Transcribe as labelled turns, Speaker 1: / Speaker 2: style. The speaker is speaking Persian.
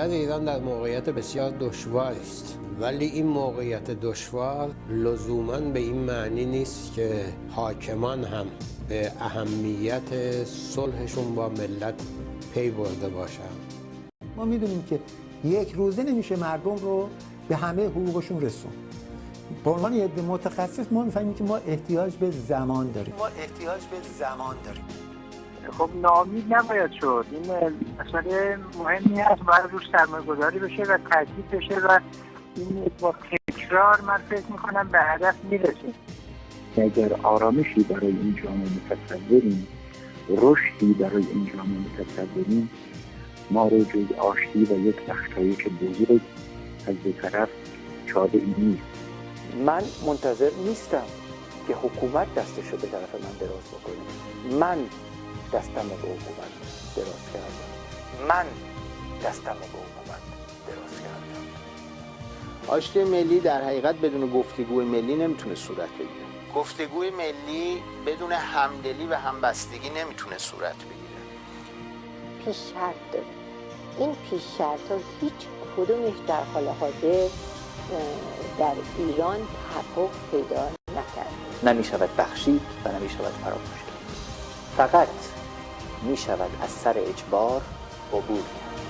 Speaker 1: واقعا ایران در موقعیت بسیار دشواری است، ولی این موقعیت دشوار لزوماً به این معنی نیست که حاکمان هم به اهمیت صلحشون با ملت پی برده باشند.
Speaker 2: ما میدونیم که یک روزه نمیشه مردم رو به همه حقوقشون رسون. به عنوان یه متخصص ما میفهمیم که ما احتیاج به زمان داریم.
Speaker 3: خب ناامید نباید شد. این مسئله مهمی است، باید روش سرمایه‌گذاری بشه و تاکید بشه و این با تکرار من فکر میکنم به هدف میرسه.
Speaker 4: اگر آرامشی برای این جامعه متصوریم، رشدی برای این جامعه متصوریم، ما رو جز آشتی و یک بخشایش بزرگ از دو طرف چاره ای نیست.
Speaker 5: من منتظر نیستم که حکومت دستش رو به طرف من دراز بکنه. من دستم رو به حکومت دراز کردم.
Speaker 6: آشتی ملی در حقیقت بدون گفتگوی ملی نمیتونه صورت بگیره. گفتگوی ملی بدون همدلی و همبستگی نمیتونه صورت بگیره.
Speaker 7: پیش شرط داره. این پیش شرط ها هیچ کدومش در حال حاضر در ایران تحقق پیدا نکرد.
Speaker 5: نمیشود بخشید و نمیشود فراموش کرد. فقط میشود از سر اجبار عبور کرد.